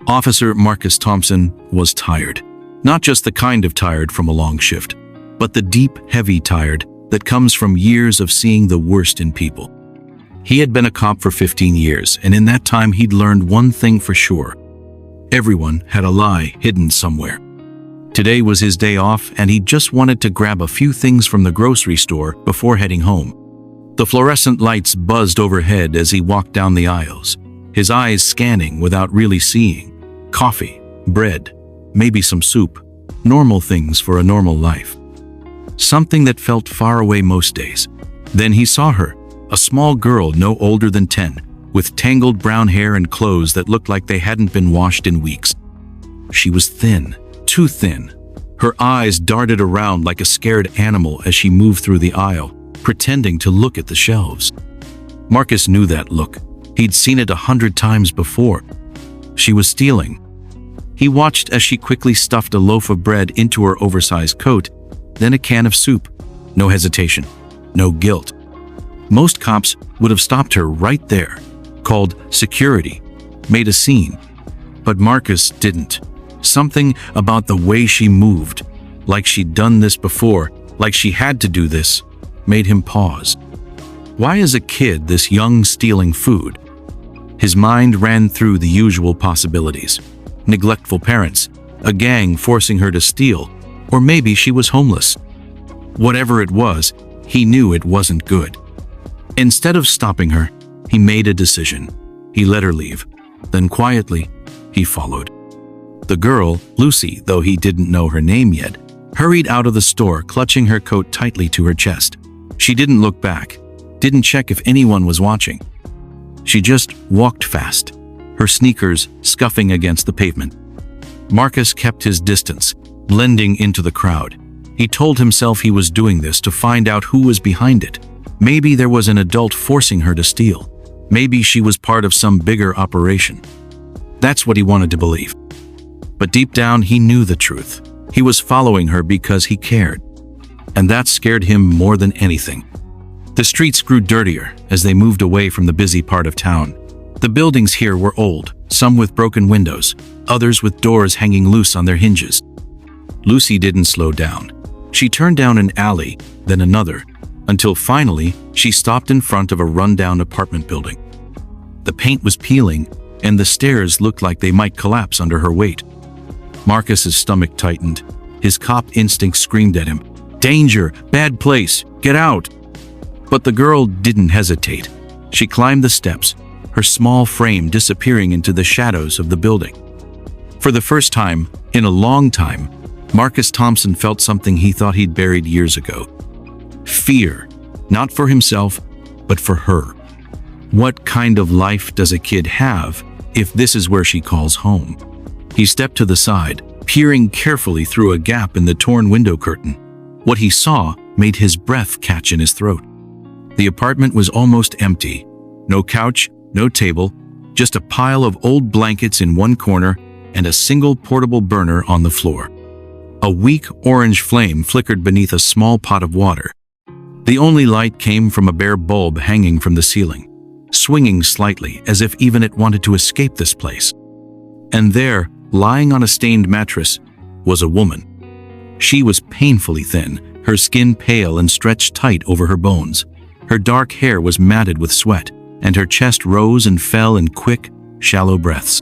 Officer Marcus Thompson was tired. Not just the kind of tired from a long shift, but the deep, heavy tired that comes from years of seeing the worst in people. He had been a cop for 15 years, and in that time he'd learned one thing for sure. Everyone had a lie hidden somewhere. Today was his day off, and he just wanted to grab a few things from the grocery store before heading home. The fluorescent lights buzzed overhead as he walked down the aisles, his eyes scanning without really seeing. Coffee, bread, maybe some soup, normal things for a normal life. Something that felt far away most days. Then he saw her, a small girl no older than 10, with tangled brown hair and clothes that looked like they hadn't been washed in weeks. She was thin, too thin. Her eyes darted around like a scared animal as she moved through the aisle, pretending to look at the shelves. Marcus knew that look. He'd seen it 100 times before. She was stealing. He watched as she quickly stuffed a loaf of bread into her oversized coat, then a can of soup. No hesitation, no guilt. Most cops would have stopped her right there, called security, made a scene. But Marcus didn't. Something about the way she moved, like she'd done this before, like she had to do this, made him pause. Why is a kid this young stealing food? His mind ran through the usual possibilities. Neglectful parents, a gang forcing her to steal, or maybe she was homeless. Whatever it was, he knew it wasn't good. Instead of stopping her, he made a decision. He let her leave. Then quietly, he followed. The girl, Lucy, though he didn't know her name yet, hurried out of the store, clutching her coat tightly to her chest. She didn't look back, didn't check if anyone was watching. She just walked fast, her sneakers scuffing against the pavement. Marcus kept his distance, blending into the crowd. He told himself he was doing this to find out who was behind it. Maybe there was an adult forcing her to steal. Maybe she was part of some bigger operation. That's what he wanted to believe. But deep down, he knew the truth. He was following her because he cared. And that scared him more than anything. The streets grew dirtier as they moved away from the busy part of town. The buildings here were old, some with broken windows, others with doors hanging loose on their hinges. Lucy didn't slow down. She turned down an alley, then another, until finally she stopped in front of a rundown apartment building. The paint was peeling, and the stairs looked like they might collapse under her weight. Marcus's stomach tightened. His cop instinct screamed at him, "Danger! Bad place! Get out!" But the girl didn't hesitate. She climbed the steps, her small frame disappearing into the shadows of the building. For the first time, in a long time, Marcus Thompson felt something he thought he'd buried years ago. Fear, not for himself, but for her. What kind of life does a kid have if this is where she calls home? He stepped to the side, peering carefully through a gap in the torn window curtain. What he saw made his breath catch in his throat. The apartment was almost empty. No couch, no table, just a pile of old blankets in one corner and a single portable burner on the floor. A weak orange flame flickered beneath a small pot of water. The only light came from a bare bulb hanging from the ceiling, swinging slightly as if even it wanted to escape this place. And there, lying on a stained mattress, was a woman. She was painfully thin, her skin pale and stretched tight over her bones. Her dark hair was matted with sweat, and her chest rose and fell in quick, shallow breaths.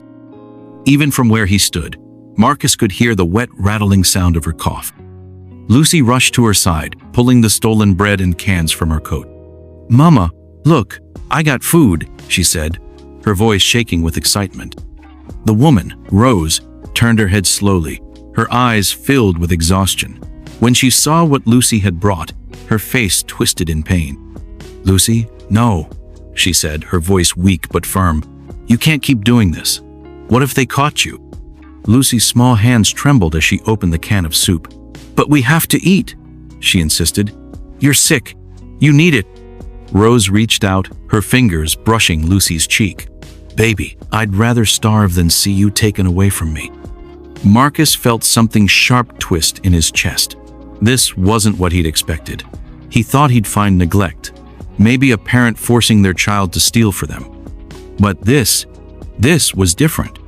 Even from where he stood, Marcus could hear the wet, rattling sound of her cough. Lucy rushed to her side, pulling the stolen bread and cans from her coat. "Mama, look, I got food," she said, her voice shaking with excitement. The woman, Rose, turned her head slowly, her eyes filled with exhaustion. When she saw what Lucy had brought, her face twisted in pain. "Lucy, no," she said, her voice weak but firm. "You can't keep doing this. What if they caught you?" Lucy's small hands trembled as she opened the can of soup. "But we have to eat," she insisted. "You're sick. You need it." Rose reached out, her fingers brushing Lucy's cheek. "Baby, I'd rather starve than see you taken away from me." Marcus felt something sharp twist in his chest. This wasn't what he'd expected. He thought he'd find neglect, maybe a parent forcing their child to steal for them. But this was different.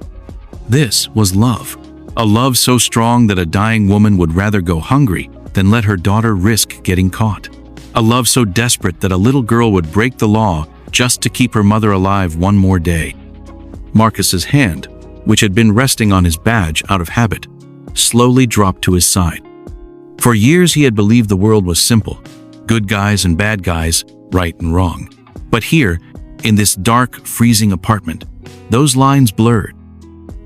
This was love. A love so strong that a dying woman would rather go hungry than let her daughter risk getting caught. A love so desperate that a little girl would break the law just to keep her mother alive one more day. Marcus's hand, which had been resting on his badge out of habit, slowly dropped to his side. For years he had believed the world was simple, good guys and bad guys, right and wrong. But here, in this dark, freezing apartment, those lines blurred.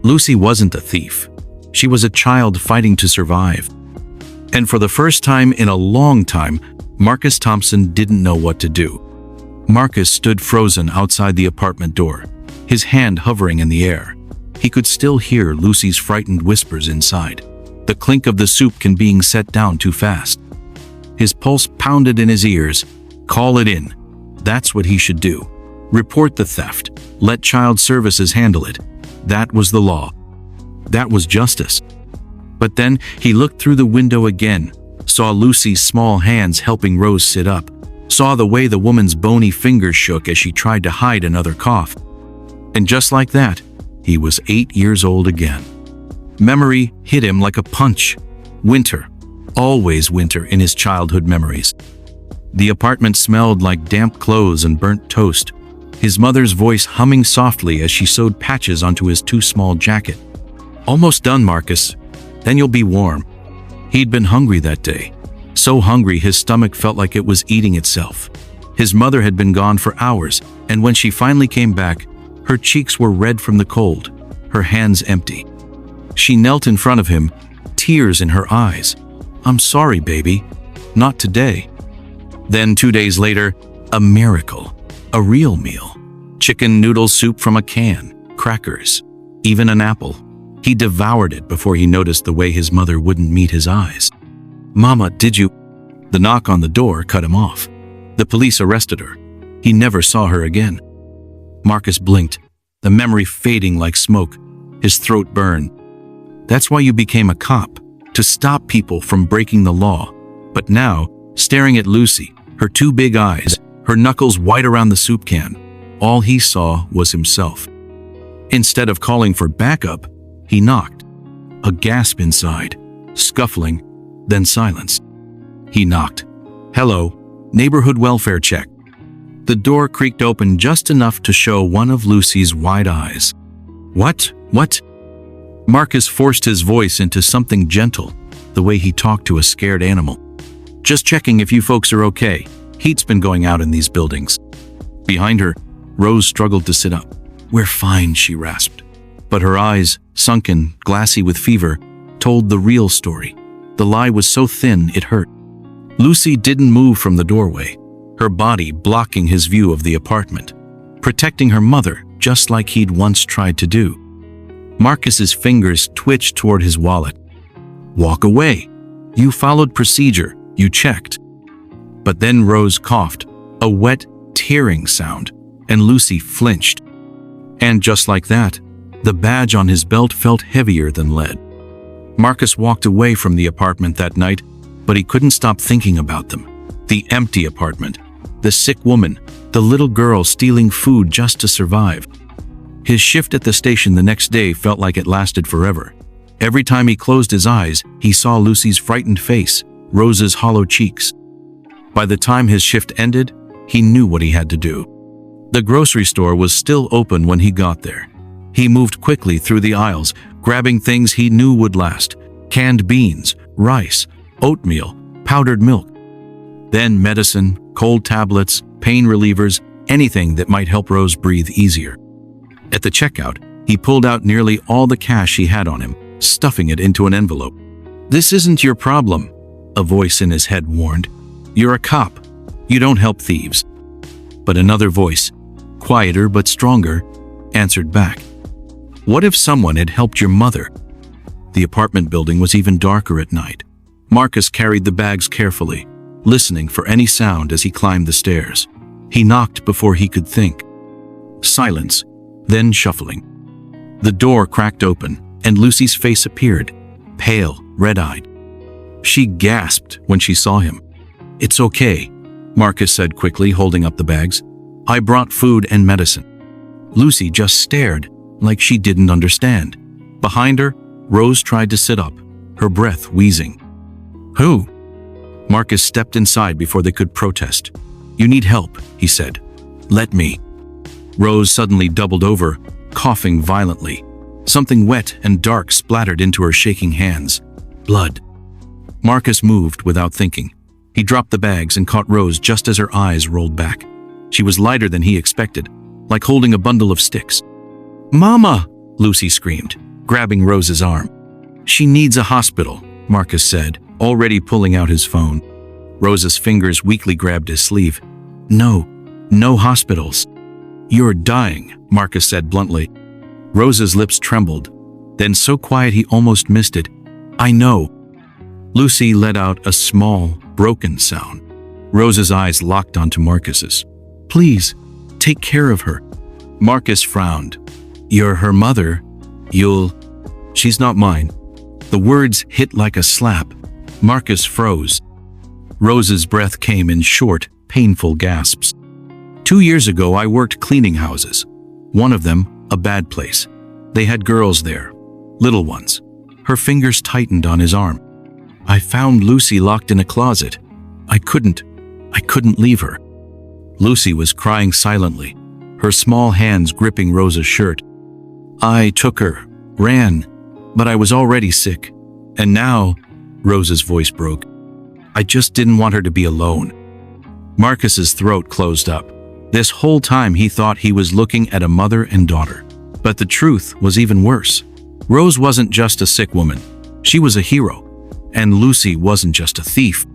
Lucy wasn't a thief. She was a child fighting to survive. And for the first time in a long time, Marcus Thompson didn't know what to do. Marcus stood frozen outside the apartment door, his hand hovering in the air. He could still hear Lucy's frightened whispers inside, the clink of the soup can being set down too fast. His pulse pounded in his ears. Call it in. That's what he should do. Report the theft. Let child services handle it. That was the law. That was justice. But then he looked through the window again, saw Lucy's small hands helping Rose sit up, saw the way the woman's bony fingers shook as she tried to hide another cough. And just like that, he was 8 years old again. Memory hit him like a punch. Winter. Always winter in his childhood memories. The apartment smelled like damp clothes and burnt toast, his mother's voice humming softly as she sewed patches onto his too small jacket. Almost done, Marcus. Then you'll be warm. He'd been hungry that day. So hungry his stomach felt like it was eating itself. His mother had been gone for hours, and when she finally came back, her cheeks were red from the cold, her hands empty. She knelt in front of him, tears in her eyes. I'm sorry, baby. Not today. Then 2 days later, a miracle. A real meal. Chicken noodle soup from a can, crackers, even an apple. He devoured it before he noticed the way his mother wouldn't meet his eyes. Mama, did you? The knock on the door cut him off. The police arrested her. He never saw her again. Marcus blinked, the memory fading like smoke. His throat burned. That's why you became a cop, to stop people from breaking the law. But now, staring at Lucy, her two big eyes, her knuckles white around the soup can, all he saw was himself. Instead of calling for backup, he knocked. A gasp inside, scuffling, then silence. He knocked. Hello, neighborhood welfare check. The door creaked open just enough to show one of Lucy's wide eyes. What? Marcus forced his voice into something gentle, the way he talked to a scared animal. Just checking if you folks are okay. Heat's been going out in these buildings. Behind her, Rose struggled to sit up. We're fine, she rasped. But her eyes, sunken, glassy with fever, told the real story. The lie was so thin it hurt. Lucy didn't move from the doorway, her body blocking his view of the apartment, protecting her mother just like he'd once tried to do. Marcus's fingers twitched toward his wallet. Walk away. You followed procedure. You checked. But then Rose coughed, a wet, tearing sound, and Lucy flinched. And just like that, the badge on his belt felt heavier than lead. Marcus walked away from the apartment that night, but he couldn't stop thinking about them. The empty apartment, the sick woman, the little girl stealing food just to survive. His shift at the station the next day felt like it lasted forever. Every time he closed his eyes, he saw Lucy's frightened face, Rose's hollow cheeks. By the time his shift ended, he knew what he had to do. The grocery store was still open when he got there. He moved quickly through the aisles, grabbing things he knew would last: canned beans, rice, oatmeal, powdered milk. Then medicine, cold tablets, pain relievers, anything that might help Rose breathe easier. At the checkout, he pulled out nearly all the cash he had on him, stuffing it into an envelope. This isn't your problem, a voice in his head warned. You're a cop. You don't help thieves. But another voice, quieter but stronger, answered back. What if someone had helped your mother? The apartment building was even darker at night. Marcus carried the bags carefully, listening for any sound as he climbed the stairs. He knocked before he could think. Silence, then shuffling. The door cracked open, and Lucy's face appeared, pale, red-eyed. She gasped when she saw him. It's okay, Marcus said quickly, holding up the bags. I brought food and medicine. Lucy just stared, like she didn't understand. Behind her, Rose tried to sit up, her breath wheezing. "Who?" Marcus stepped inside before they could protest. "You need help," he said. "Let me." Rose suddenly doubled over, coughing violently. Something wet and dark splattered into her shaking hands. Blood. Marcus moved without thinking. He dropped the bags and caught Rose just as her eyes rolled back. She was lighter than he expected, like holding a bundle of sticks. "Mama!" Lucy screamed, grabbing Rose's arm. "She needs a hospital," Marcus said, already pulling out his phone. Rose's fingers weakly grabbed his sleeve. No hospitals." "You're dying," Marcus said bluntly. Rose's lips trembled, then so quiet he almost missed it. "I know." Lucy let out a small, broken sound. Rose's eyes locked onto Marcus's. "Please, take care of her." Marcus frowned. "You're her mother. She's not mine." The words hit like a slap. Marcus froze. Rose's breath came in short, painful gasps. 2 years ago, I worked cleaning houses. One of them, a bad place. They had girls there, little ones. Her fingers tightened on his arm. I found Lucy locked in a closet. I couldn't leave her. Lucy was crying silently, her small hands gripping Rose's shirt. "I took her, ran, but I was already sick. And now," Rose's voice broke, "I just didn't want her to be alone." Marcus's throat closed up. This whole time he thought he was looking at a mother and daughter. But the truth was even worse. Rose wasn't just a sick woman. She was a hero. And Lucy wasn't just a thief.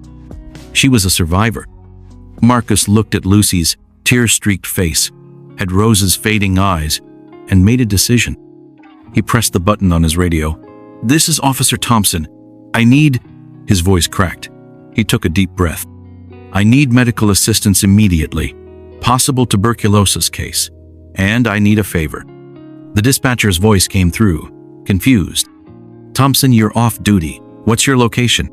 She was a survivor. Marcus looked at Lucy's tear-streaked face, at Rose's fading eyes, and made a decision. He pressed the button on his radio. "This is Officer Thompson. I need..." His voice cracked. He took a deep breath. "I need medical assistance immediately. Possible tuberculosis case. And I need a favor." The dispatcher's voice came through, confused. "Thompson, you're off duty. What's your location?"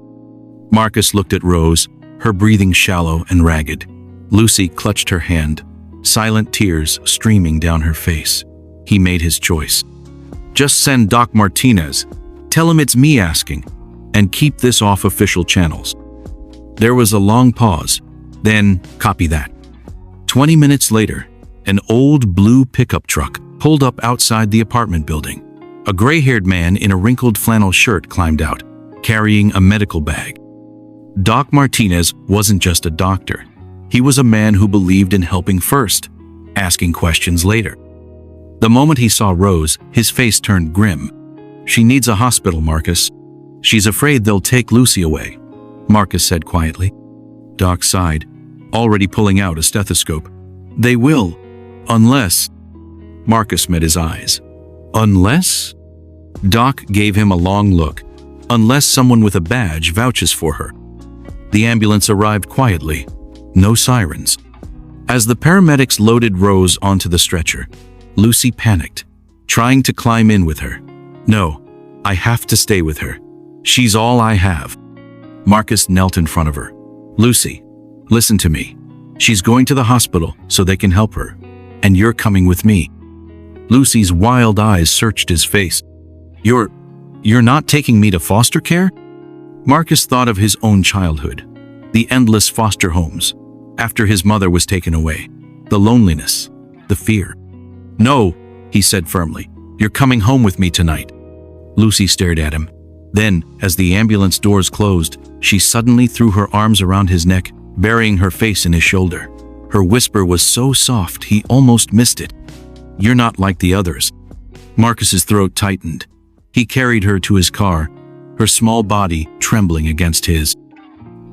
Marcus looked at Rose, her breathing shallow and ragged. Lucy clutched her hand, silent tears streaming down her face. He made his choice. "Just send Doc Martinez. Tell him it's me asking. And keep this off official channels." There was a long pause. Then, "Copy that." 20 minutes later, an old blue pickup truck pulled up outside the apartment building. A gray-haired man in a wrinkled flannel shirt climbed out, carrying a medical bag. Doc Martinez wasn't just a doctor. He was a man who believed in helping first, asking questions later. The moment he saw Rose, his face turned grim. "She needs a hospital, Marcus. She's afraid they'll take Lucy away," Marcus said quietly. Doc sighed, already pulling out a stethoscope. "They will, unless..." Marcus met his eyes. "Unless?" Doc gave him a long look. "Unless someone with a badge vouches for her." The ambulance arrived quietly. No sirens. As the paramedics loaded Rose onto the stretcher, Lucy panicked, trying to climb in with her. "No, I have to stay with her. She's all I have." Marcus knelt in front of her. "Lucy, listen to me. She's going to the hospital so they can help her. And you're coming with me." Lucy's wild eyes searched his face. You're not taking me to foster care?" Marcus thought of his own childhood. The endless foster homes, after his mother was taken away. The loneliness, the fear. "No," he said firmly. "You're coming home with me tonight." Lucy stared at him. Then, as the ambulance doors closed, she suddenly threw her arms around his neck, burying her face in his shoulder. Her whisper was so soft he almost missed it. "You're not like the others." Marcus's throat tightened. He carried her to his car, her small body trembling against his.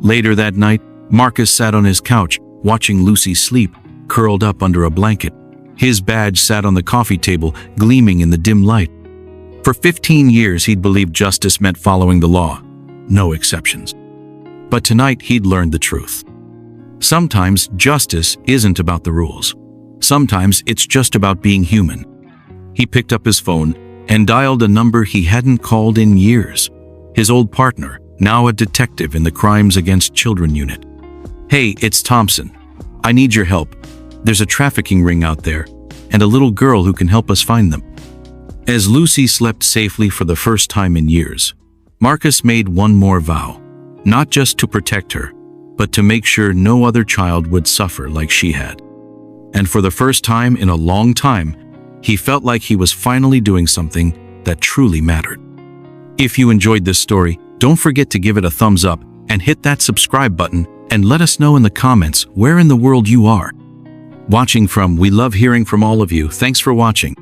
Later that night, Marcus sat on his couch, watching Lucy sleep, curled up under a blanket. His badge sat on the coffee table, gleaming in the dim light. For 15 years, he'd believed justice meant following the law. No exceptions. But tonight, he'd learned the truth. Sometimes justice isn't about the rules. Sometimes it's just about being human. He picked up his phone and dialed a number he hadn't called in years. His old partner, now a detective in the Crimes Against Children unit. "Hey, it's Thompson. I need your help. There's a trafficking ring out there, and a little girl who can help us find them." As Lucy slept safely for the first time in years, Marcus made one more vow, not just to protect her, but to make sure no other child would suffer like she had. And for the first time in a long time, he felt like he was finally doing something that truly mattered. If you enjoyed this story, don't forget to give it a thumbs up and hit that subscribe button, and let us know in the comments where in the world you are watching from. We love hearing from all of you. Thanks for watching.